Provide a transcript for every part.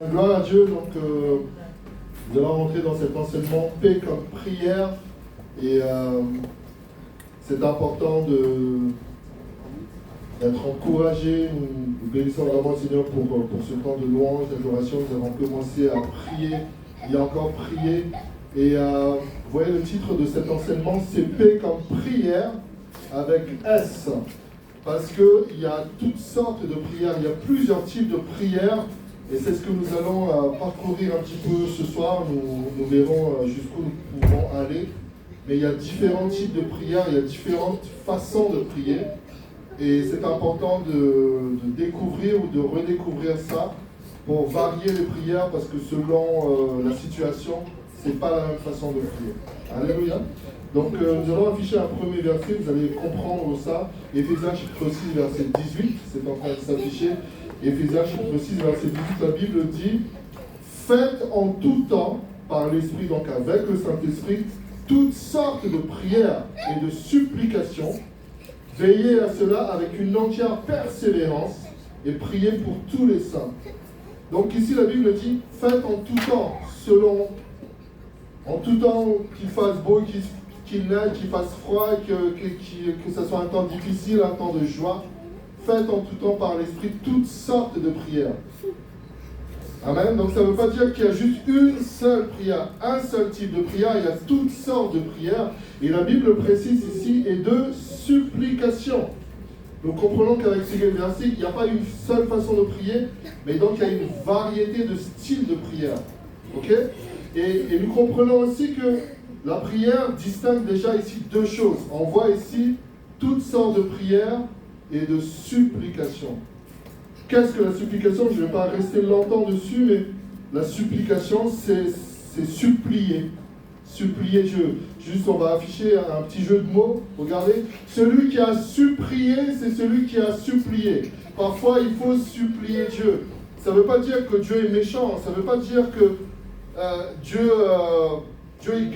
Gloire à Dieu, donc nous allons rentrer dans cet enseignement paix comme prière et c'est important d'être encouragé. Nous bénissons vraiment le Seigneur pour ce temps de louange, d'adoration. Nous avons commencé à prier, il y a encore prié et vous voyez le titre de cet enseignement, c'est paix comme prière avec S, parce qu'il y a toutes sortes de prières, il y a plusieurs types de prières. Et c'est ce que nous allons parcourir un petit peu ce soir. Nous verrons jusqu'où nous pouvons aller. Mais il y a différents types de prières, il y a différentes façons de prier. Et c'est important de découvrir ou de redécouvrir ça pour varier les prières parce que selon la situation, ce n'est pas la même façon de prier. Alléluia. Donc nous allons afficher un premier verset, vous allez comprendre ça. Éphésiens chapitre 6, verset 18, c'est en train de s'afficher. Éphésiens chapitre 6, verset 18, la Bible dit « Faites en tout temps, par l'Esprit, donc avec le Saint-Esprit, toutes sortes de prières et de supplications. Veillez à cela avec une entière persévérance et priez pour tous les saints. » Donc ici, la Bible dit « Faites en tout temps, en tout temps qu'il fasse beau, qu'il neige, qu'il fasse froid, que ce soit un temps difficile, un temps de joie. » Faites en tout temps par l'Esprit toutes sortes de prières. Amen. Donc ça ne veut pas dire qu'il y a juste une seule prière, un seul type de prière, il y a toutes sortes de prières. Et la Bible précise ici, et de supplication. Nous comprenons qu'avec ces versets, il n'y a pas une seule façon de prier, mais donc il y a une variété de styles de prière. Ok ? Et nous comprenons aussi que la prière distingue déjà ici deux choses. On voit ici toutes sortes de prières et de supplication. Qu'est-ce que la supplication? Je ne vais pas rester longtemps dessus, mais la supplication, c'est supplier. Supplier Dieu. Juste, on va afficher un petit jeu de mots. Regardez. Celui qui a supplié, c'est celui qui a supplié. Parfois, il faut supplier Dieu. Ça ne veut pas dire que Dieu est méchant. Ça ne veut pas dire que Dieu il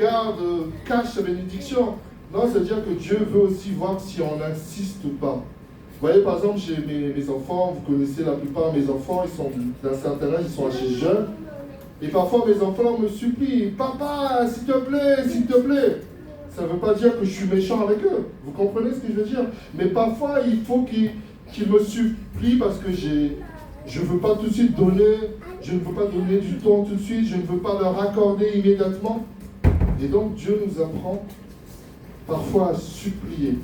cache sa bénédiction. Non, ça veut dire que Dieu veut aussi voir si on insiste ou pas. Vous voyez, par exemple, chez mes enfants, vous connaissez la plupart de mes enfants, ils sont d'un certain âge, ils sont assez jeunes. Et parfois, mes enfants me supplient, « Papa, s'il te plaît, s'il te plaît !» Ça ne veut pas dire que je suis méchant avec eux. Vous comprenez ce que je veux dire? Mais parfois, il faut qu'ils me supplient parce que je ne veux pas tout de suite donner, je ne veux pas donner du temps tout de suite, je ne veux pas leur accorder immédiatement. Et donc, Dieu nous apprend parfois à supplier.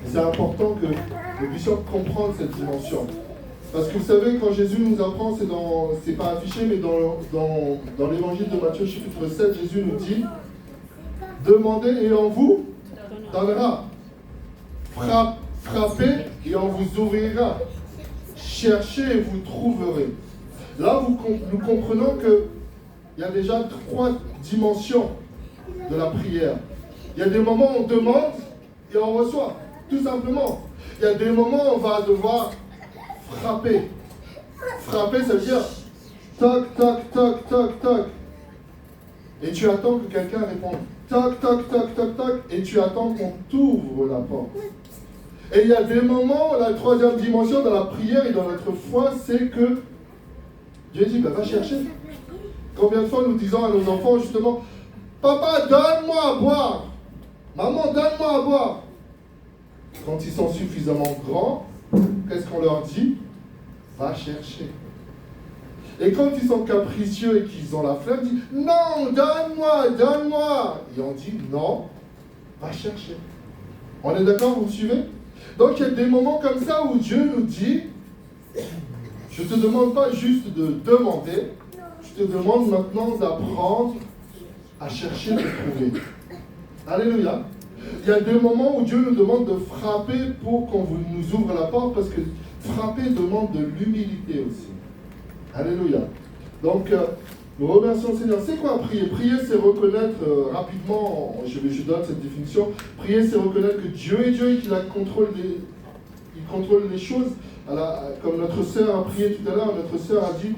C'est important que nous puissions comprendre cette dimension. Parce que vous savez, quand Jésus nous apprend, c'est pas affiché, mais dans l'évangile de Matthieu chapitre 7, Jésus nous dit « Demandez et on vous donnera. Frappez et on vous ouvrira. Cherchez et vous trouverez. » Là, nous comprenons qu'il y a déjà trois dimensions de la prière. Il y a des moments où on demande et on reçoit. Tout simplement. Il y a des moments où on va devoir frapper. Frapper, ça veut dire toc, toc, toc, toc, toc. Et tu attends que quelqu'un réponde. Toc, toc, toc, toc, toc. Et tu attends qu'on t'ouvre la porte. Et il y a des moments, la troisième dimension dans la prière et dans notre foi, c'est que Dieu dit, va chercher. Combien de fois nous disons à nos enfants justement, Papa, donne-moi à boire. Maman, donne-moi à boire. Quand ils sont suffisamment grands, qu'est-ce qu'on leur dit? Va chercher. Et quand ils sont capricieux et qu'ils ont la flemme, ils disent non, donne-moi, donne-moi. Et on dit non, va chercher. On est d'accord, vous me suivez? Donc il y a des moments comme ça où Dieu nous dit, je ne te demande pas juste de demander, je te demande maintenant d'apprendre à chercher et trouver. Alléluia. Il y a des moments où Dieu nous demande de frapper pour qu'on nous ouvre la porte, parce que frapper demande de l'humilité aussi. Alléluia. Donc, nous remercions le Seigneur. C'est quoi prier? Prier, c'est reconnaître rapidement, je donne cette définition, prier, c'est reconnaître que Dieu est Dieu et qu'il contrôle les choses. Comme notre sœur a prié tout à l'heure, notre sœur a dit,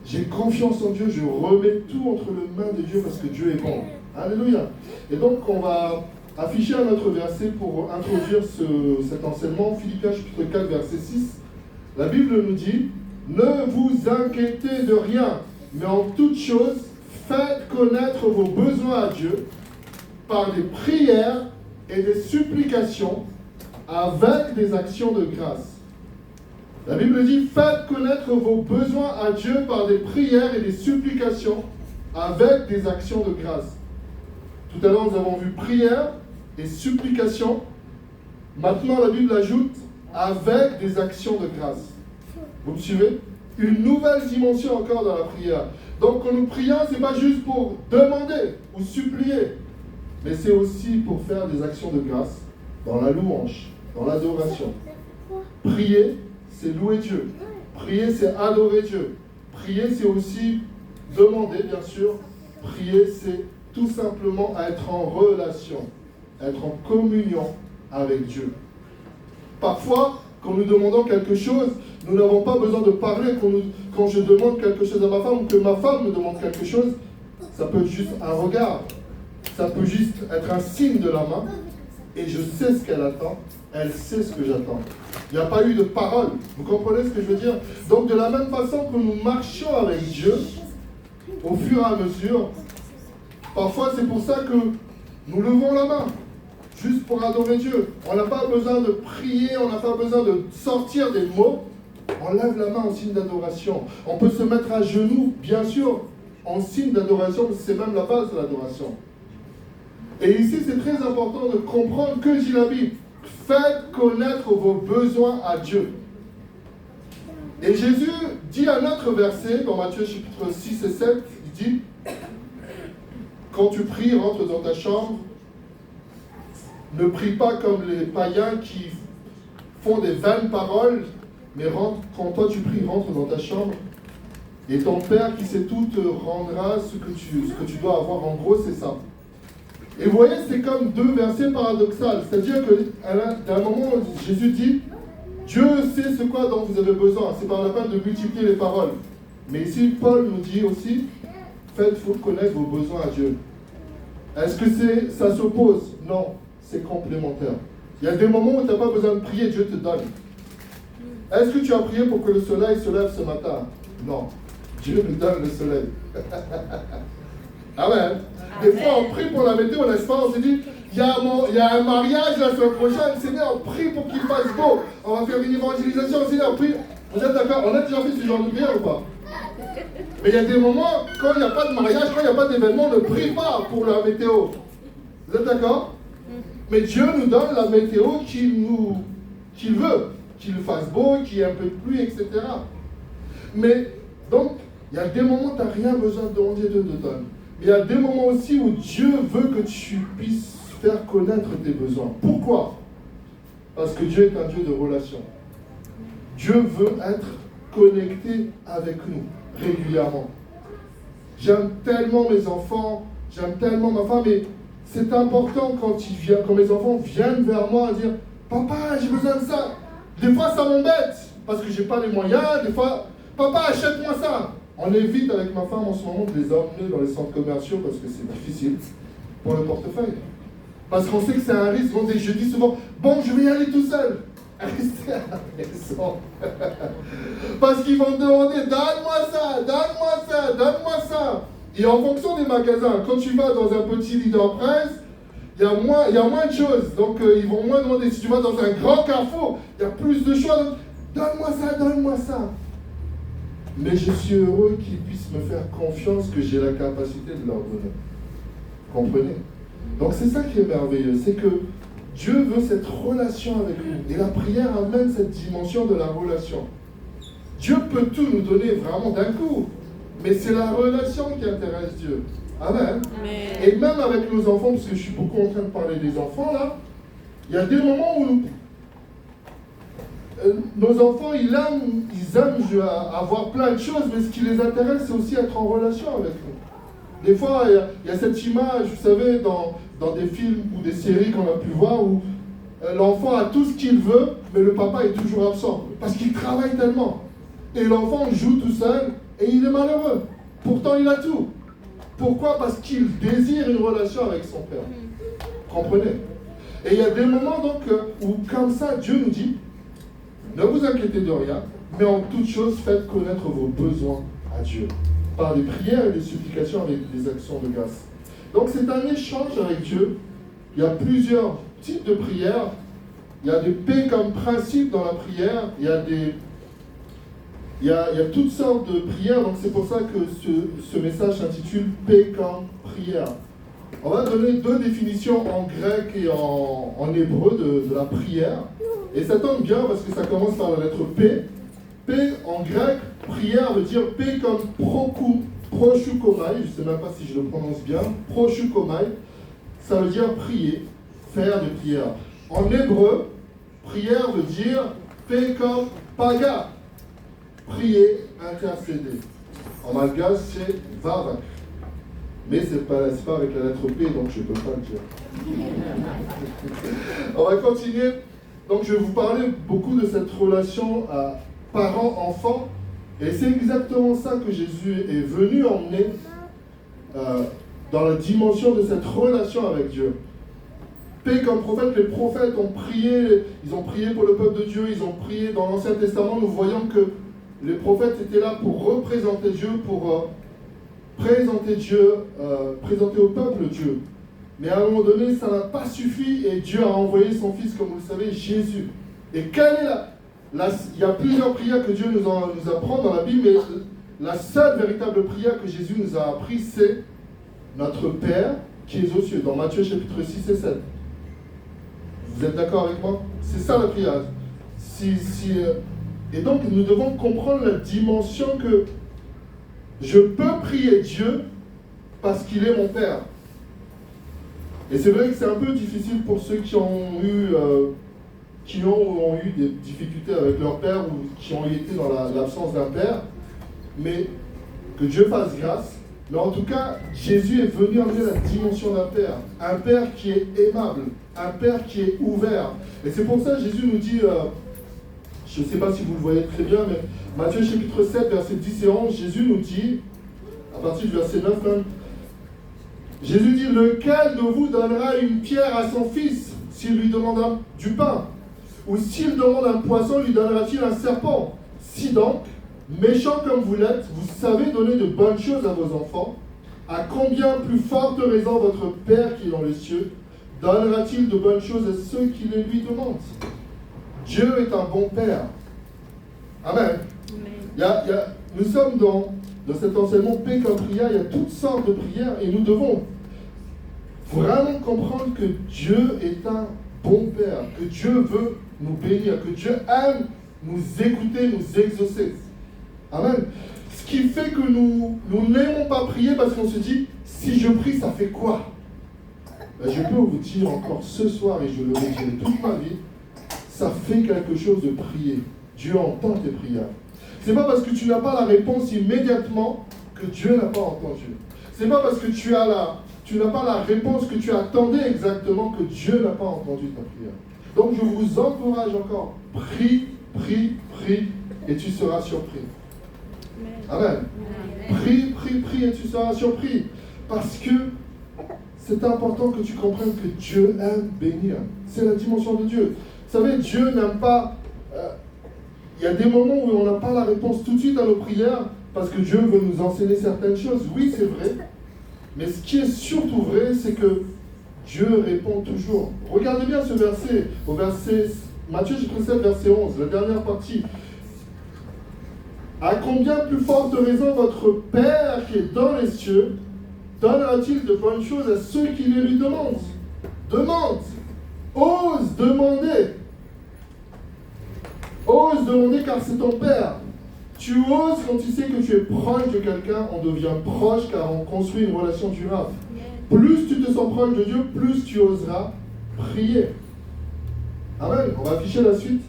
j'ai confiance en Dieu, je remets tout entre les mains de Dieu parce que Dieu est bon. Alléluia. Et donc, on va afficher un autre verset pour introduire cet enseignement. Philippiens chapitre 4, verset 6. La Bible nous dit Ne vous inquiétez de rien, mais en toute chose, faites connaître vos besoins à Dieu par des prières et des supplications avec des actions de grâce. La Bible dit, faites connaître vos besoins à Dieu par des prières et des supplications avec des actions de grâce. Tout à l'heure, nous avons vu prières et supplications. Maintenant, la Bible ajoute avec des actions de grâce. Vous me suivez? Une nouvelle dimension encore dans la prière. Donc, quand nous prions, ce n'est pas juste pour demander ou supplier, mais c'est aussi pour faire des actions de grâce dans la louange, dans l'adoration. Prier, c'est louer Dieu. Prier, c'est adorer Dieu. Prier, c'est aussi demander, bien sûr. Prier, c'est tout simplement être en relation, être en communion avec Dieu. Parfois, quand nous demandons quelque chose, nous n'avons pas besoin de parler. Quand je demande quelque chose à ma femme ou que ma femme me demande quelque chose, ça peut être juste un regard. Ça peut juste être un signe de la main. Et je sais ce qu'elle attend. Elle sait ce que j'attends. Il n'y a pas eu de parole. Vous comprenez ce que je veux dire? Donc de la même façon que nous marchions avec Dieu, au fur et à mesure, parfois c'est pour ça que nous levons la main. Juste pour adorer Dieu. On n'a pas besoin de prier, on n'a pas besoin de sortir des mots. On lève la main en signe d'adoration. On peut se mettre à genoux, bien sûr, en signe d'adoration, parce que c'est même la base de l'adoration. Et ici, c'est très important de comprendre que dit la Bible. Faites connaître vos besoins à Dieu. Et Jésus dit un autre verset, dans Matthieu chapitre 6 et 7, il dit, quand tu pries, rentre dans ta chambre, ne prie pas comme les païens qui font des vaines paroles, mais quand toi tu pries, rentre dans ta chambre, et ton Père qui sait tout te rendra ce que tu dois avoir. En gros, c'est ça. Et vous voyez, c'est comme deux versets paradoxaux. C'est-à-dire qu'à un moment, Jésus dit, Dieu sait ce quoi dont vous avez besoin. C'est pas la peine de multiplier les paroles. Mais ici, Paul nous dit aussi, faites connaître vos besoins à Dieu. Est-ce que ça s'oppose? Non. C'est complémentaire. Il y a des moments où tu n'as pas besoin de prier, Dieu te donne. Est-ce que tu as prié pour que le soleil se lève ce matin? Non. Dieu nous donne le soleil. Amen. Des fois, on prie pour la météo, n'est-ce pas? On se dit, il y a un mariage la semaine prochaine, Seigneur, on prie pour qu'il fasse beau. On va faire une évangélisation, Seigneur, on prie. Vous êtes d'accord? On a déjà fait ce genre de prière ou pas? Mais il y a des moments, quand il n'y a pas de mariage, quand il n'y a pas d'événement, on ne prie pas pour la météo. Vous êtes d'accord? Mais Dieu nous donne la météo qu'il veut, qu'il fasse beau, qu'il y ait un peu de pluie, etc. Mais donc, il y a des moments où tu n'as rien besoin de demander, Dieu te donne. Mais il y a des moments aussi où Dieu veut que tu puisses faire connaître tes besoins. Pourquoi? Parce que Dieu est un Dieu de relation. Dieu veut être connecté avec nous régulièrement. J'aime tellement mes enfants, j'aime tellement ma femme, et c'est important quand mes enfants viennent vers moi et dire « Papa, j'ai besoin de ça ». Des fois, ça m'embête parce que je n'ai pas les moyens. Des fois, « Papa, achète-moi ça ». On évite avec ma femme en ce moment de les emmener dans les centres commerciaux parce que c'est difficile pour le portefeuille. Parce qu'on sait que c'est un risque. Donc, je dis souvent « Bon, je vais y aller tout seul ». Restez à la maison. Parce qu'ils vont me demander « Donne-moi ça, donne-moi ça, donne-moi ça ». Et en fonction des magasins, quand tu vas dans un petit leader presse, il y a moins de choses. Donc ils vont moins demander. Si tu vas dans un grand carrefour, il y a plus de choix. Donc, donne-moi ça, donne-moi ça. Mais je suis heureux qu'ils puissent me faire confiance que j'ai la capacité de leur donner. Comprenez? Donc c'est ça qui est merveilleux. C'est que Dieu veut cette relation avec nous. Et la prière amène cette dimension de la relation. Dieu peut tout nous donner vraiment d'un coup. Mais c'est la relation qui intéresse Dieu. Amen. Amen. Et même avec nos enfants, parce que je suis beaucoup en train de parler des enfants là, il y a des moments où nos enfants, ils aiment avoir plein de choses, mais ce qui les intéresse, c'est aussi être en relation avec nous. Des fois, il y a cette image, vous savez, dans des films ou des séries qu'on a pu voir, où l'enfant a tout ce qu'il veut, mais le papa est toujours absent, parce qu'il travaille tellement. Et l'enfant joue tout seul, et il est malheureux. Pourtant, il a tout. Pourquoi? Parce qu'il désire une relation avec son Père. Comprenez? Et il y a des moments donc où, comme ça, Dieu nous dit, Ne vous inquiétez de rien, mais en toute chose, faites connaître vos besoins à Dieu, par des prières et des supplications avec des actions de grâce. Donc c'est un échange avec Dieu. Il y a plusieurs types de prières. Il y a des paix comme principe dans la prière. Il y a toutes sortes de prières. Donc c'est pour ça que ce message s'intitule Paix comme prière. On va donner deux définitions en grec et en hébreu de la prière. Et ça tombe bien parce que ça commence par la lettre P. P en grec, prière veut dire P comme proshukomai. Je ne sais même pas si je le prononce bien. Proshukomai, ça veut dire prier, faire des prières. En hébreu, prière veut dire P comme paga, prier, intercéder. En malgache, c'est vavak. Mais ce n'est pas avec la lettre P, donc je ne peux pas le dire. On va continuer. Donc je vais vous parler beaucoup de cette relation parent-enfant. Et c'est exactement ça que Jésus est venu emmener dans la dimension de cette relation avec Dieu. Paix comme prophète, les prophètes ont prié, ils ont prié pour le peuple de Dieu, ils ont prié dans l'Ancien Testament. Nous voyons que les prophètes étaient là pour représenter Dieu, pour présenter Dieu, présenter au peuple Dieu. Mais à un moment donné, ça n'a pas suffi et Dieu a envoyé son Fils, comme vous le savez, Jésus. Et quelle est il y a plusieurs prières que Dieu nous apprend dans la Bible, mais la seule véritable prière que Jésus nous a appris, c'est notre Père qui est aux cieux, dans Matthieu chapitre 6 et 7. Vous êtes d'accord avec moi? C'est ça la prière. Et donc nous devons comprendre la dimension que je peux prier Dieu parce qu'il est mon Père. Et c'est vrai que c'est un peu difficile pour ceux qui ont eu des difficultés avec leur père ou qui ont été dans l'absence d'un père, mais que Dieu fasse grâce. Mais en tout cas, Jésus est venu amener la dimension d'un père qui est aimable, un père qui est ouvert. Et c'est pour ça que Jésus nous dit, je ne sais pas si vous le voyez très bien, mais Matthieu chapitre 7, versets 10 et 11, Jésus nous dit, à partir du verset 9 même, Jésus dit, lequel de vous donnera une pierre à son fils s'il lui demande du pain? Ou s'il demande un poisson, lui donnera-t-il un serpent? Si donc, méchants comme vous l'êtes, vous savez donner de bonnes choses à vos enfants, à combien plus forte raison votre Père qui est dans les cieux donnera-t-il de bonnes choses à ceux qui les lui demandent? Dieu est un bon Père. Amen. Nous sommes dans cet enseignement paix comme prière, il y a toutes sortes de prières et nous devons vraiment comprendre que Dieu est un bon Père, que Dieu veut nous bénir, que Dieu aime nous écouter, nous exaucer. Amen. Ce qui fait que nous n'aimons pas prier parce qu'on se dit, si je prie, ça fait quoi? Ben, je peux vous dire encore ce soir, et je le redirai toute ma vie, ça fait quelque chose de prier. Dieu entend tes prières. C'est pas parce que tu n'as pas la réponse immédiatement que Dieu n'a pas entendu. C'est pas parce que tu n'as pas la réponse que tu attendais exactement que Dieu n'a pas entendu ta prière. Donc je vous encourage encore, prie, prie, prie, et tu seras surpris. Amen. Prie, prie, prie, et tu seras surpris. Parce que c'est important que tu comprennes que Dieu aime bénir. C'est la dimension de Dieu. Vous savez, Dieu n'aime pas... Il y a des moments où on n'a pas la réponse tout de suite à nos prières parce que Dieu veut nous enseigner certaines choses. Oui, c'est vrai. Mais ce qui est surtout vrai, c'est que Dieu répond toujours. Regardez bien ce verset, au verset Matthieu chapitre 7, verset 11, la dernière partie. À combien plus forte raison votre Père qui est dans les cieux donnera-t-il de bonnes choses à ceux qui les lui demandent? Demande, ose demander. Ose demander car c'est ton Père. Tu oses quand tu sais que tu es proche de quelqu'un, on devient proche car on construit une relation durable. Plus tu te sens proche de Dieu, plus tu oseras prier. Amen. On va afficher la suite.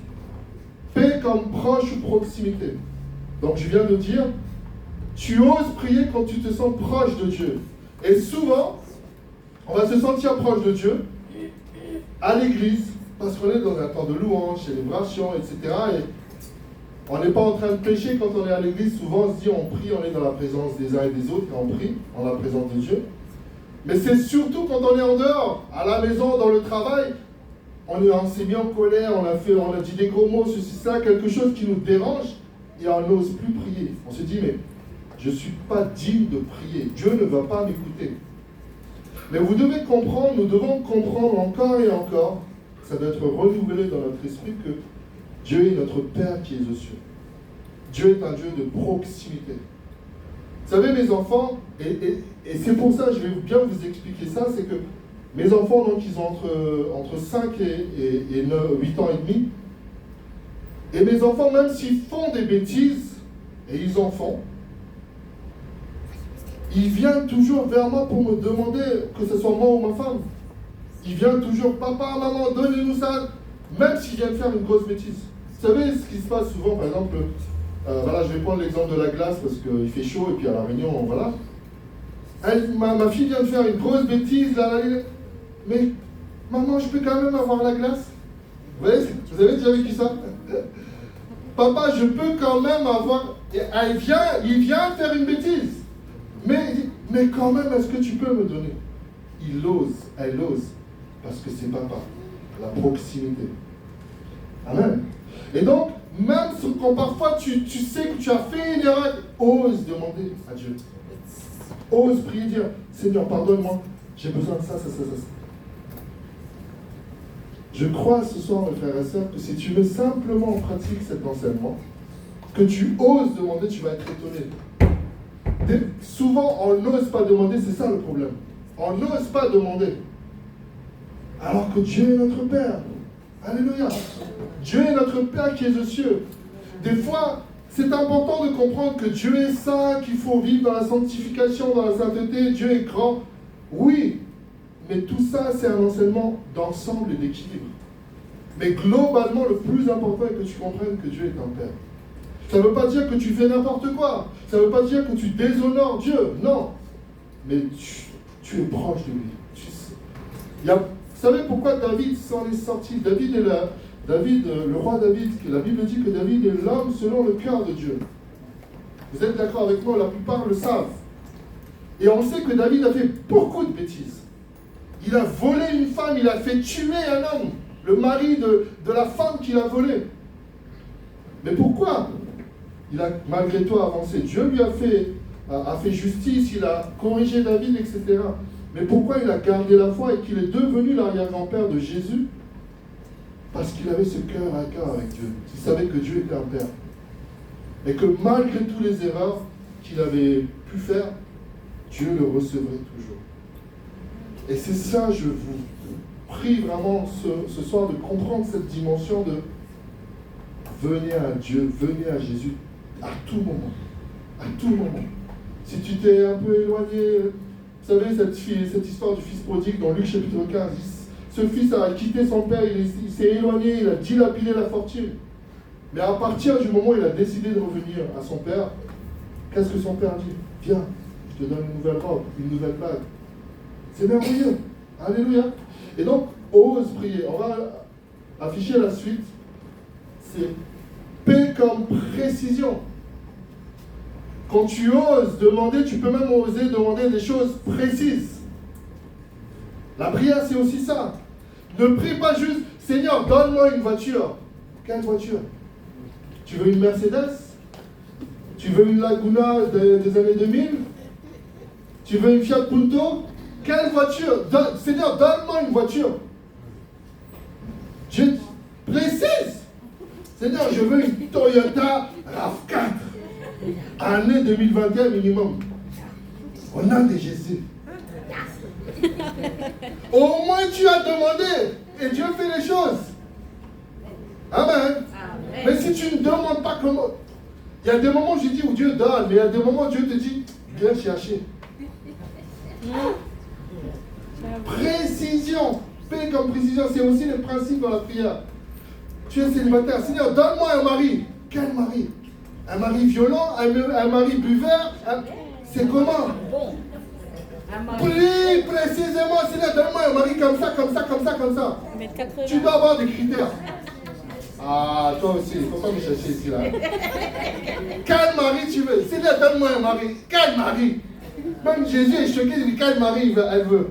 Paix comme proche ou proximité. Donc je viens de dire, tu oses prier quand tu te sens proche de Dieu. Et souvent, on va se sentir proche de Dieu à l'église, parce qu'on est dans un temps de louange, célébration, etc. Et on n'est pas en train de pécher quand on est à l'église. Souvent, on se dit, on prie, on est dans la présence des uns et des autres, et on prie en la présence de Dieu. Mais c'est surtout quand on est en dehors, à la maison, dans le travail, on s'est mis en colère, on a dit des gros mots, ceci, ça, quelque chose qui nous dérange, et on n'ose plus prier. On se dit, mais je ne suis pas digne de prier. Dieu ne va pas m'écouter. Mais vous devez comprendre, nous devons comprendre encore et encore, ça doit être renouvelé dans notre esprit que Dieu est notre Père qui est aux cieux. Dieu est un Dieu de proximité. Vous savez, mes enfants, et c'est pour ça, je vais bien vous expliquer ça, c'est que mes enfants, donc, ils ont entre 5 et 8 ans et demi. Et mes enfants, même s'ils font des bêtises, et ils en font, ils viennent toujours vers moi pour me demander, que ce soit moi ou ma femme. Ils viennent toujours, papa, maman, donnez-nous ça, même s'ils viennent faire une grosse bêtise. Vous savez ce qui se passe souvent, par exemple, voilà, je vais prendre l'exemple de la glace parce qu'il fait chaud et puis à La Réunion, voilà. Ma fille vient de faire une grosse bêtise, là, mais maman, je peux quand même avoir la glace. Vous avez déjà vécu ça? Papa, je peux quand même avoir... Il vient faire une bêtise. Mais quand même, est-ce que tu peux me donner? Il ose, elle ose, parce que c'est papa, la proximité. Amen. Et donc, même quand parfois tu sais que tu as fait une erreur, ose demander à Dieu. Ose prier, dire, Seigneur, pardonne-moi, j'ai besoin de ça. Je crois ce soir, mes frères et sœurs, que si tu mets simplement en pratique cet enseignement, que tu oses demander, tu vas être étonné. Souvent, on n'ose pas demander, c'est ça le problème. On n'ose pas demander. Alors que Dieu est notre Père. Alléluia. Dieu est notre Père qui est aux cieux. Des fois, c'est important de comprendre que Dieu est saint, qu'il faut vivre dans la sanctification, dans la sainteté. Dieu est grand. Oui, mais tout ça, c'est un enseignement d'ensemble et d'équilibre. Mais globalement, le plus important est que tu comprennes que Dieu est un Père. Ça ne veut pas dire que tu fais n'importe quoi. Ça ne veut pas dire que tu déshonores Dieu. Non. Mais tu es proche de lui. Vous savez pourquoi David s'en est sorti? David, le roi David, la Bible dit que David est l'homme selon le cœur de Dieu. Vous êtes d'accord avec moi? La plupart le savent. Et on sait que David a fait beaucoup de bêtises. Il a volé une femme, il a fait tuer un homme, le mari de la femme qu'il a volée. Mais pourquoi? Il a malgré tout avancé. Dieu lui a fait justice, il a corrigé David, etc. Mais pourquoi il a gardé la foi et qu'il est devenu l'arrière-grand-père de Jésus? Parce qu'il avait ce cœur à cœur avec Dieu. Il savait que Dieu était un Père. Et que malgré toutes les erreurs qu'il avait pu faire, Dieu le recevrait toujours. Et c'est ça, je vous prie vraiment ce soir de comprendre cette dimension de venez à Dieu, venez à Jésus à tout moment. À tout moment. Si tu t'es un peu éloigné, vous savez, cette histoire du fils prodigue dans Luc chapitre 15, ce fils a quitté son père, il s'est éloigné, il a dilapidé la fortune. Mais à partir du moment où il a décidé de revenir à son père, qu'est-ce que son père dit? Viens, je te donne une nouvelle robe, une nouvelle bague. C'est merveilleux. Alléluia. Et donc, ose prier. On va afficher la suite. C'est paix comme précision. Quand tu oses demander, tu peux même oser demander des choses précises. La prière, c'est aussi ça. Ne prie pas juste, Seigneur, donne-moi une voiture. Quelle voiture? Tu veux une Mercedes? Tu veux une Laguna des années 2000? Tu veux une Fiat Punto? Quelle voiture? Seigneur, donne-moi une voiture. Dieu précise. Seigneur, je veux une Toyota RAV4. Année 2021 minimum. Au nom de Jésus. Au moins tu as demandé et Dieu fait les choses. Amen. Mais si tu ne demandes pas comment... Il y a des moments où je dis où Dieu donne, mais il y a des moments où Dieu te dit, viens chercher. Précision. Paix comme précision, c'est aussi le principe dans la prière. Tu es célibataire. Seigneur, donne-moi un mari. Quel mari? Un mari violent, un mari buveur. C'est comment? Prie précisément, Seigneur, donne-moi un mari comme ça, comme ça, comme ça, comme ça. Tu dois avoir des critères. Ah, toi aussi, il ne faut pas me chercher ici là. Quel mari tu veux? Seigneur, donne-moi un mari. Quel mari? Même Jésus est choqué, il dit quel mari elle veut.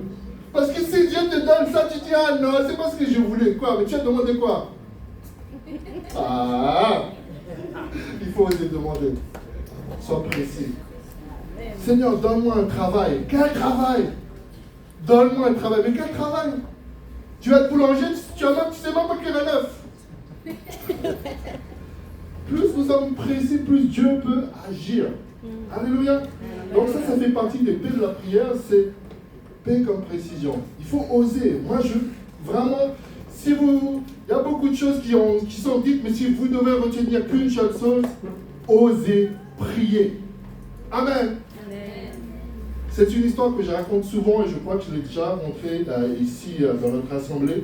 Parce que si Dieu te donne ça, tu dis, ah non, c'est pas ce que je voulais. Quoi? Mais tu as demandé quoi? Ah, il faut oser demander. Sois précis. Seigneur, donne-moi un travail. Quel travail? Donne-moi un travail. Mais quel travail? Tu vas être boulanger, tu sais même pas qu'il y a neuf. Plus nous sommes précis, plus Dieu peut agir. Alléluia. Donc ça fait partie des paix de la prière, c'est paix comme précision. Il faut oser. Moi, vraiment, il y a beaucoup de choses qui sont dites, mais si vous devez retenir qu'une seule chose, osez prier. Amen. C'est une histoire que je raconte souvent et je crois que je l'ai déjà montrée ici dans notre assemblée.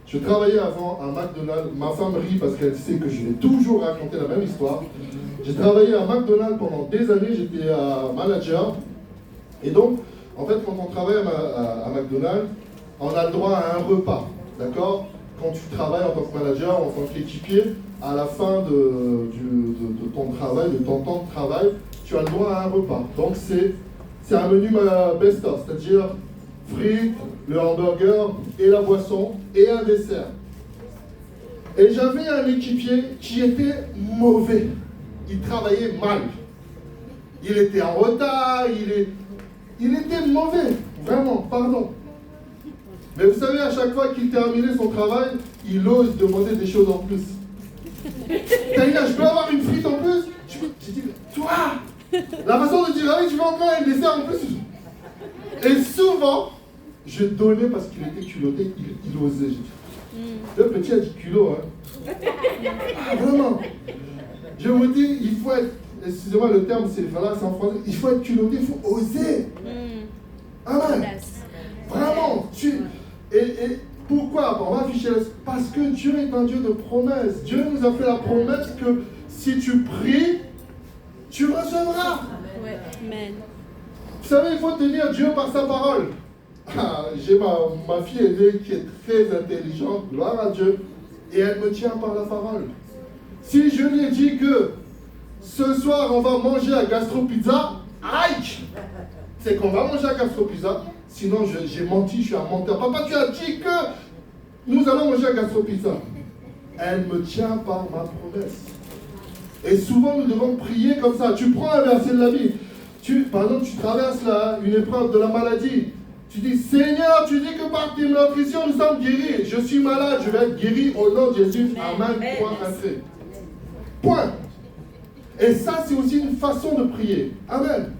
Je travaillais avant à McDonald's. Ma femme rit parce qu'elle sait que je vais toujours raconter la même histoire. J'ai travaillé à McDonald's pendant des années, j'étais manager. Et donc, en fait, quand on travaille à McDonald's, on a le droit à un repas. D'accord? Quand tu travailles en tant que manager, en tant qu'équipier, à la fin de ton travail, de ton temps de travail, tu as le droit à un repas. Donc, c'est un menu best-of, c'est-à-dire frites, le hamburger et la boisson et un dessert. Et j'avais un équipier qui était mauvais. Il travaillait mal. Il était en retard, il était mauvais. Vraiment, pardon. Mais vous savez, à chaque fois qu'il terminait son travail, il ose demander des choses en plus. Taïna, je peux avoir une frite en plus? J'ai dit, toi, la façon de dire, ah oui, tu veux encore un dessert en plus? Et souvent, je donnais parce qu'il était culotté, il osait. Le petit a du culot, hein. Ah, vraiment. Je vous dis, il faut être, excusez-moi le terme, c'est en français, il faut être culotté, il faut oser. Amen. Vraiment. Et pourquoi? On va afficher parce que Dieu est un Dieu de promesses. Dieu nous a fait la promesse que si tu pries, tu recevras. Amen. Vous savez, il faut tenir Dieu par sa parole. Ah, j'ai ma fille aînée qui est très intelligente, gloire à Dieu, et elle me tient par la parole. Si je lui ai dit que ce soir on va manger à Gastro Pizza, aïe, c'est qu'on va manger à Gastro Pizza, sinon j'ai menti, je suis un menteur. Papa, tu as dit que nous allons manger à Gastro Pizza. Elle me tient par ma promesse. Et souvent nous devons prier comme ça. Tu prends un verset de la Bible, par exemple tu traverses une épreuve de la maladie. Tu dis, Seigneur, tu dis que par tes nutritions, nous sommes guéris. Je suis malade, je vais être guéri au nom de Jésus. Amen. Point, entrée. Point. Et ça, c'est aussi une façon de prier. Amen.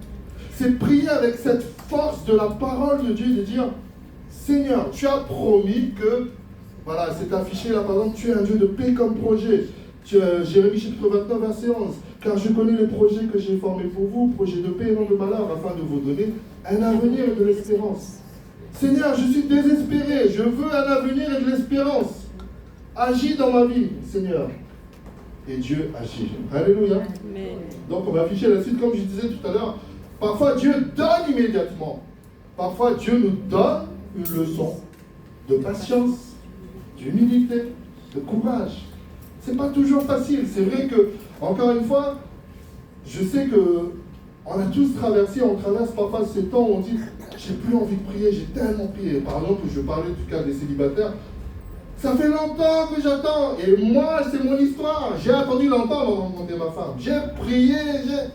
C'est prier avec cette force de la parole de Dieu, de dire, Seigneur, tu as promis que, voilà, c'est affiché là, par exemple, tu es un Dieu de paix comme projet. Jérémie chapitre 29, verset 11. Car je connais les projets que j'ai formés pour vous, projets de paix et non de malheur, afin de vous donner un avenir et de l'espérance. Seigneur, je suis désespéré, je veux un avenir et de l'espérance. Agis dans ma vie, Seigneur. Et Dieu agit. Alléluia. Amen. Donc on va afficher la suite, comme je disais tout à l'heure. Parfois Dieu donne immédiatement. Parfois Dieu nous donne une leçon de patience, d'humilité, de courage. C'est pas toujours facile. C'est vrai que, encore une fois, je sais que on a tous traversé, on traverse parfois ces temps où on dit j'ai plus envie de prier, j'ai tellement prié. Par exemple, je parlais du cas des célibataires. Ça fait longtemps que j'attends. Et moi, c'est mon histoire. J'ai attendu longtemps avant de rencontrer ma femme. J'ai prié, j'ai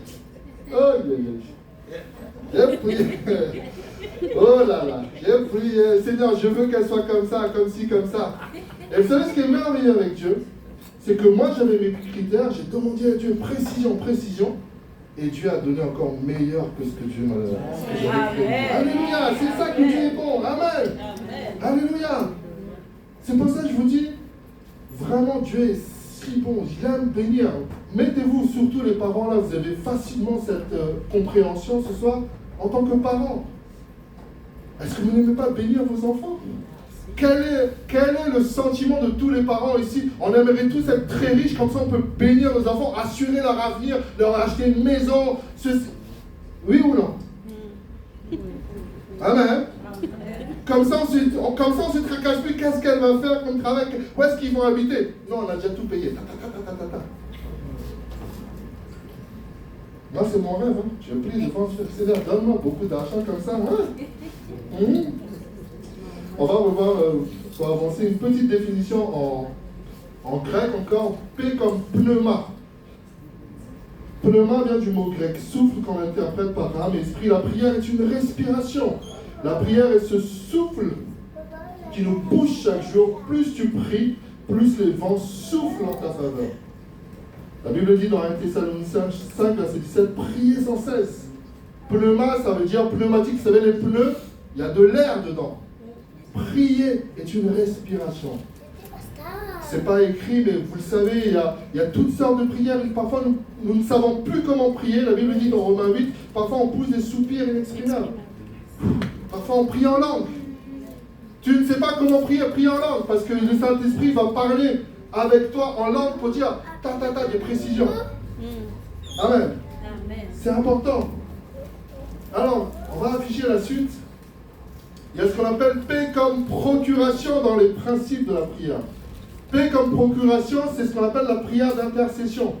prié. Oh là là, j'ai prié. Seigneur, je veux qu'elle soit comme ça, comme ci, comme ça. Et vous savez ce qui est merveilleux avec Dieu? C'est que moi, j'avais mes critères, j'ai demandé à Dieu précision, précision. Et Dieu a donné encore meilleur que ce que Dieu m'a donné. Alléluia, c'est ça que Dieu est bon. Amen. Alléluia. C'est pour ça que je vous dis, vraiment Dieu est si bon, il aime bénir. Mettez-vous, surtout les parents là, vous avez facilement cette compréhension ce soir en tant que parent. Est-ce que vous n'aimez pas bénir vos enfants? Quel est le sentiment de tous les parents ici? On aimerait tous être très riches, comme ça on peut bénir nos enfants, assurer leur avenir, leur acheter une maison. Oui ou non? Amen. Comme ça, on se tracasse plus. Qu'est-ce qu'elle va faire comme travail? Où est-ce qu'ils vont habiter? Non, on a déjà tout payé. Moi, c'est mon rêve. Hein. Je prie, je pense, Seigneur, donne-moi beaucoup d'argent comme ça. Ouais. On va revoir, pour avancer, une petite définition en grec encore. P comme pneuma. Pneuma vient du mot grec souffle qu'on interprète par âme et esprit. La prière est une respiration. La prière est ce souffle qui nous pousse chaque jour. Plus tu pries, plus les vents soufflent en ta faveur. La Bible dit dans 1 Thessaloniciens 5, verset 17, priez sans cesse. Pneuma, ça veut dire pneumatique. Vous savez, les pneus, il y a de l'air dedans. Prier est une respiration. C'est pas écrit, mais vous le savez, il y a toutes sortes de prières. Parfois, nous ne savons plus comment prier. La Bible dit dans Romains 8, parfois on pousse des soupirs inexprimables. Parfois on prie en langue. Tu ne sais pas comment prier en langue, parce que le Saint-Esprit va parler avec toi en langue pour dire des précisions. Amen. C'est important. Alors, on va afficher la suite. Il y a ce qu'on appelle P comme procuration dans les principes de la prière. P comme procuration, c'est ce qu'on appelle la prière d'intercession.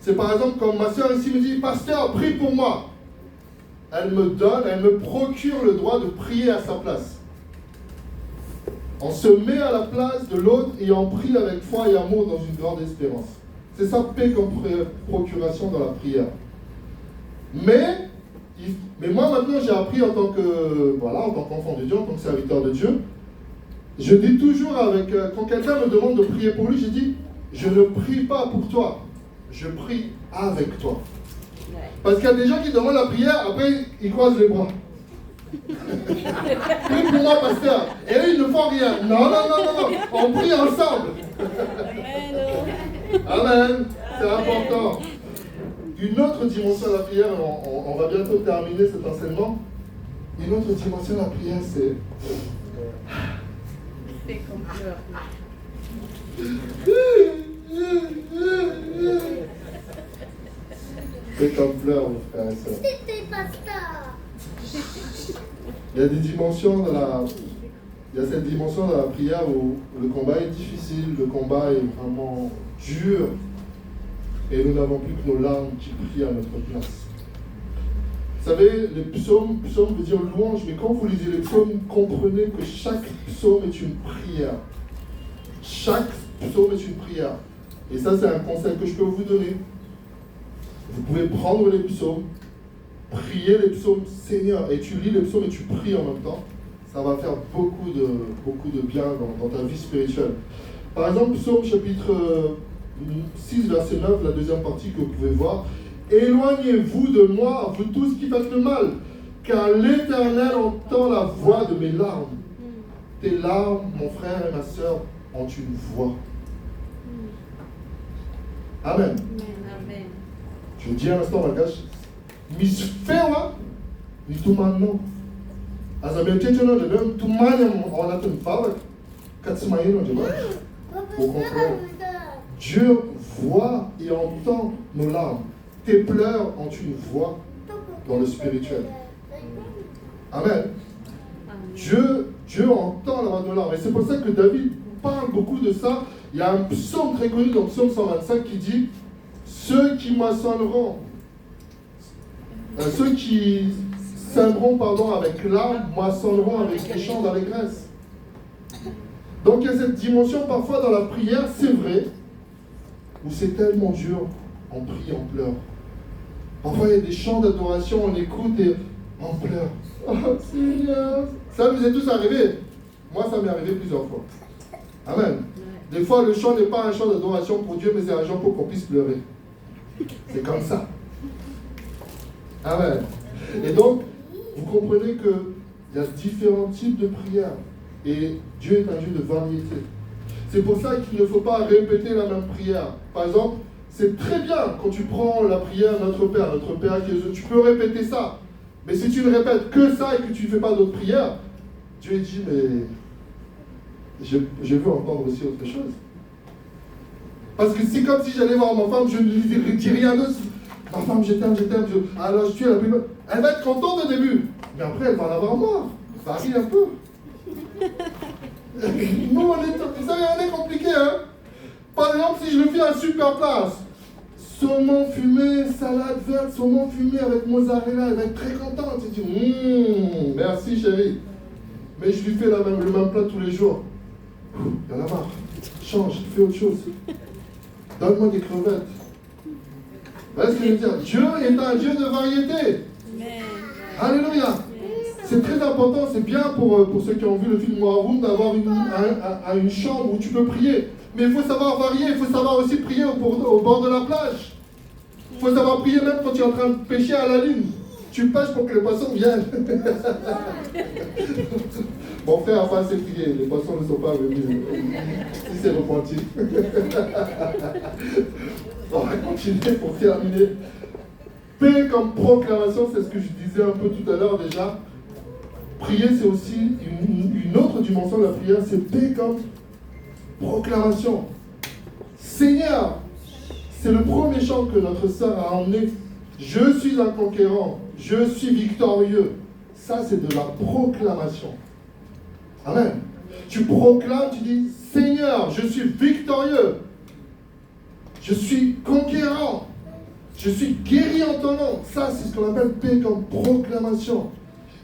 C'est par exemple comme ma soeur ici me dit, pasteur, prie pour moi. Elle me procure le droit de prier à sa place. On se met à la place de l'autre et on prie avec foi et amour dans une grande espérance. C'est ça, P comme procuration dans la prière. Mais moi maintenant j'ai appris en tant qu'enfant de Dieu, en tant que serviteur de Dieu, je dis toujours quand quelqu'un me demande de prier pour lui, je dis, je ne prie pas pour toi, je prie avec toi. Parce qu'il y a des gens qui demandent la prière, après ils croisent les bras. Prie pour moi, pasteur. Et eux, ils ne font rien. Non, on prie ensemble. Amen. C'est important. Une autre dimension de la prière, on va bientôt terminer cet enseignement. Une autre dimension de la prière, c'est... C'est comme pleurs, mon frère et soeur. C'était pasteur. Il y a des dimensions il y a cette dimension de la prière où le combat est difficile, le combat est vraiment dur, et nous n'avons plus que nos larmes qui prient à notre place. Vous savez, les psaumes veut dire louange, mais quand vous lisez les psaumes, comprenez que chaque psaume est une prière. Chaque psaume est une prière. Et ça, c'est un conseil que je peux vous donner. Vous pouvez prendre les psaumes, prier les psaumes, Seigneur, et tu lis les psaumes et tu pries en même temps. Ça va faire beaucoup de bien dans ta vie spirituelle. Par exemple, psaume chapitre 6, verset 9, la deuxième partie que vous pouvez voir. Éloignez-vous de moi, vous tous qui faites le mal, car l'Éternel entend la voix de mes larmes. Tes larmes, mon frère et ma soeur, ont une voix. Amen. Amen. Je dis un instant, bagage. Misfewa, ni tout maintenant. Azabelteteno, je donne tout maniam, on a une fave. Katsmaïno, je vois. Au contraire, Dieu voit et entend nos larmes. Tes pleurs ont une voix dans le spirituel. Amen. Dieu entend la voix de nos larmes. Et c'est pour ça que David parle beaucoup de ça. Il y a un psaume très connu dans le psaume 125 qui dit « Ceux qui moissonneront, ceux qui sèmeront avec larmes, moissonneront avec des chants d'allégresse. » Donc il y a cette dimension parfois dans la prière, c'est vrai, où c'est tellement dur, on prie, on pleure. Parfois il y a des chants d'adoration, on écoute et on pleure. Oh Seigneur, ça nous est tous arrivé. Moi ça m'est arrivé plusieurs fois. Amen. Des fois le chant n'est pas un chant d'adoration pour Dieu, mais c'est un chant pour qu'on puisse pleurer. C'est comme ça. Amen. Et donc, vous comprenez qu'il y a différents types de prières. Et Dieu est un Dieu de variété. C'est pour ça qu'il ne faut pas répéter la même prière. Par exemple, c'est très bien quand tu prends la prière Notre Père qui est aux cieux, tu peux répéter ça. Mais si tu ne répètes que ça et que tu ne fais pas d'autres prières, Dieu dit, mais je veux entendre aussi autre chose. Parce que c'est comme si j'allais voir ma femme, je ne lui dis rien d'autre. Ma femme, je t'aime. Alors je suis la plus... Elle va être contente au début. Mais après, elle va en avoir marre. Ça arrive un peu. Nous, vous savez, on est compliqué, hein. Par exemple, si je le fais à super place, saumon fumé, salade verte, saumon fumé avec mozzarella, elle va être très contente. Elle dit, merci chérie. mais je lui fais le même plat tous les jours. Il y en a marre. Change, fais autre chose. Donne-moi des crevettes. Vous voyez ce que je veux dire? Dieu est un Dieu de variété. Amen. Alléluia. C'est très important, c'est bien pour ceux qui ont vu le film War Room d'avoir une chambre où tu peux prier. Mais il faut savoir varier, il faut savoir aussi prier au bord de la plage. Il faut savoir prier même quand tu es en train de pêcher à la ligne. Tu pêches pour que les poissons viennent. Mon frère n'a pas assez prié, les poissons ne sont pas venus. Il s'est repenti. On va continuer pour terminer. Paix comme proclamation, c'est ce que je disais un peu tout à l'heure déjà. Prier, c'est aussi une autre dimension de la prière, c'est paix comme proclamation. Seigneur, c'est le premier chant que notre sœur a emmené. Je suis un conquérant, je suis victorieux. Ça, c'est de la proclamation. Amen. Tu proclames, tu dis, Seigneur, je suis victorieux. Je suis conquérant. Je suis guéri en ton nom. Ça, c'est ce qu'on appelle paix comme proclamation.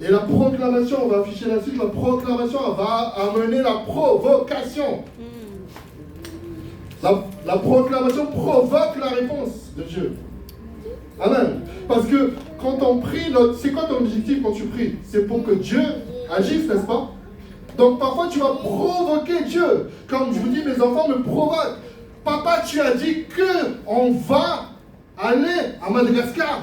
Et la proclamation, on va afficher la suite, la proclamation va amener la provocation. La proclamation provoque la réponse de Dieu. Amen. Parce que quand on prie, c'est quoi ton objectif quand tu pries? C'est pour que Dieu agisse, n'est-ce pas? Donc parfois tu vas provoquer Dieu. Comme je vous dis, mes enfants me provoquent. Papa, tu as dit qu'on va aller à Madagascar.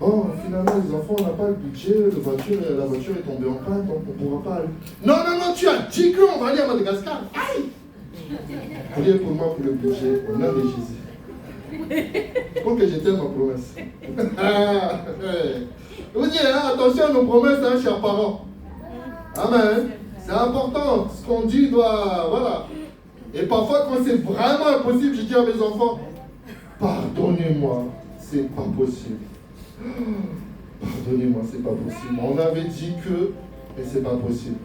Oh, finalement, les enfants, on n'a pas le budget, la voiture est tombée en panne, donc on ne pourra pas aller. Non, tu as dit qu'on va aller à Madagascar. Aïe! Priez pour moi pour le budget, au nom de Jésus. Pour que je tienne ma promesse. Je vous dis, attention à nos promesses, chers parents. Amen. C'est important. Ce qu'on dit doit... Voilà. Et parfois, quand c'est vraiment impossible, je dis à mes enfants, pardonnez-moi, c'est pas possible. Pardonnez-moi, c'est pas possible. On avait dit que, mais c'est pas possible.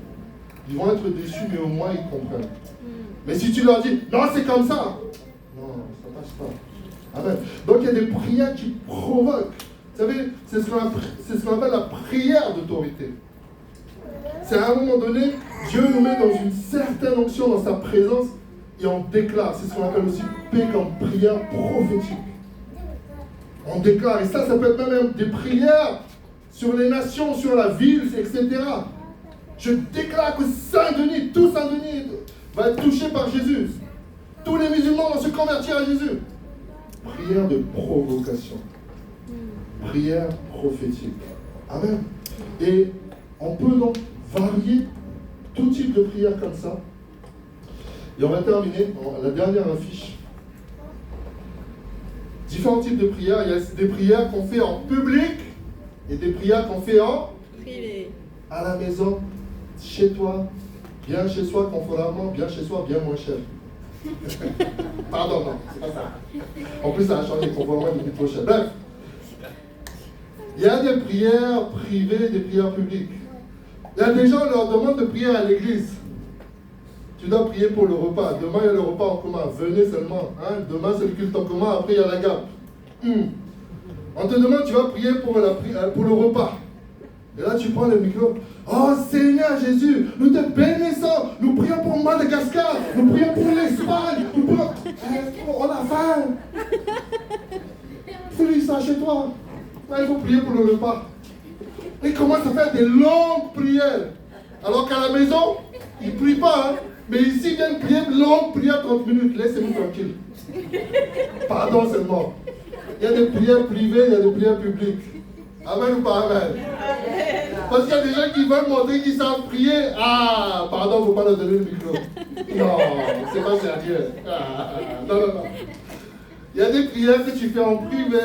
Ils vont être déçus, mais au moins ils comprennent. Mais si tu leur dis, non, c'est comme ça. Non, ça passe pas. Amen. Donc il y a des prières qui provoquent. Vous savez, c'est ce qu'on appelle la prière d'autorité. C'est à un moment donné, Dieu nous met dans une certaine onction, dans sa présence, et on déclare. C'est ce qu'on appelle aussi paix comme prière prophétique. On déclare, et ça peut être même des prières sur les nations, sur la ville, etc. Je déclare que Saint-Denis, tout Saint-Denis va être touché par Jésus. Tous les musulmans vont se convertir à Jésus. Prière de provocation. Prière prophétique. Amen. Et on peut donc varier tout type de prière comme ça. Et on va terminer la dernière affiche. Différents types de prières. Il y a des prières qu'on fait en public et des prières qu'on fait en privé. À la maison, chez toi, bien chez soi, confortablement, bien chez soi, bien moins cher. Pardon, non, c'est pas ça. En plus, ça a changé, confortablement, il est trop cher. Bref, il y a des prières privées, des prières publiques. Il y a des gens, on leur demande de prier à l'église. Tu dois prier pour le repas. Demain, il y a le repas en commun. Venez seulement. Demain, c'est le culte en commun. Après, il y a la gape. On te demande, tu vas prier pour le repas. Et là, tu prends le micro. Oh Seigneur Jésus, nous te bénissons. Nous prions pour Madagascar. Nous prions pour l'Espagne. Nous prions... on a faim. Fais ça chez toi. Là, il faut prier pour le repas. Et commence à faire des longues prières. Alors qu'à la maison, ils ne prient pas. Mais ici, ils viennent prier une longue prière 30 minutes. Laissez-nous tranquille. Pardon seulement. Il y a des prières privées, il y a des prières publiques. Amen ou pas amen? Parce qu'il y a des gens qui veulent montrer qu'ils savent prier. Ah, pardon, il ne faut pas leur donner le micro. Non, c'est pas sérieux. Non. Il y a des prières que tu fais en privé.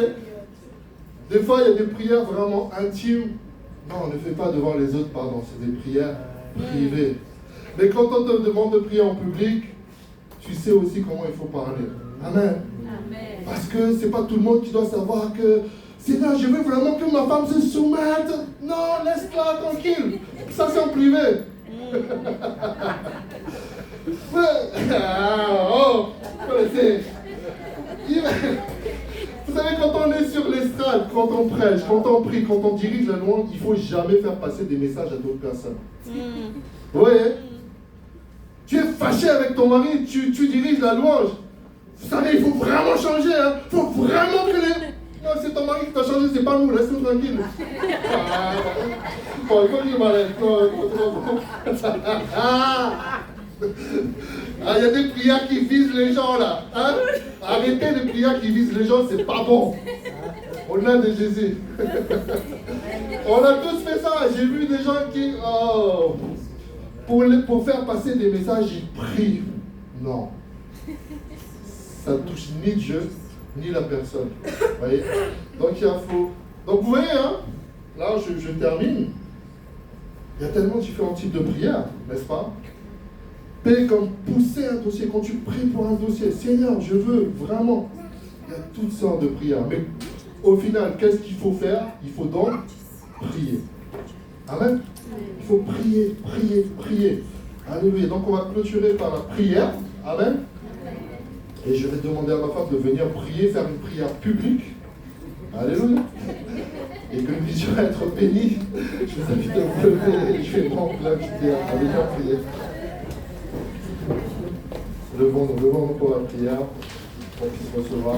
Des fois, il y a des prières vraiment intimes. Non, on ne fait pas devant les autres, pardon. C'est des prières privées. Mais quand on te demande de prier en public, tu sais aussi comment il faut parler. Amen. Parce que c'est pas tout le monde qui doit savoir que Seigneur, je veux vraiment que ma femme se soumette. Non, laisse-la tranquille. Ça, c'est en privé. Vous connaissez. Vous Vous savez, quand on est sur l'estrade, quand on prêche, quand on prie, quand on dirige la louange, il ne faut jamais faire passer des messages à d'autres personnes. Vous voyez? Tu es fâché avec ton mari, tu diriges la louange. Vous savez, il faut vraiment changer. Hein. Il faut vraiment que les... Non, c'est ton mari qui t'a changé, c'est pas nous, laisse-nous tranquille. Bon, il faut qu'il m'arrête. Ah, il y a des prières qui visent les gens là. Hein? Arrêtez les prières qui visent les gens, c'est pas bon. Au nom de Jésus. On a tous fait ça. J'ai vu des gens qui, pour faire passer des messages, ils prient. Non. Ça ne touche ni Dieu, ni la personne. Vous voyez? Donc il faut. Donc vous voyez, hein? Là, je termine. Il y a tellement différents types de prières, n'est-ce pas? P comme pousser un dossier. Quand tu pries pour un dossier, Seigneur, je veux vraiment. Il y a toutes sortes de prières. Mais au final, qu'est-ce qu'il faut faire? Il faut donc prier. Amen. Il faut prier, prier, prier. Alléluia. Donc on va clôturer par la prière. Amen. Et je vais demander à ma femme de venir prier, faire une prière publique. Alléluia. Et que nous puissions être bénis. Je vous invite à vous lever et je vais l'inviter à venir prier. Levons-nous pour la prière, pour qu'il puisse recevoir.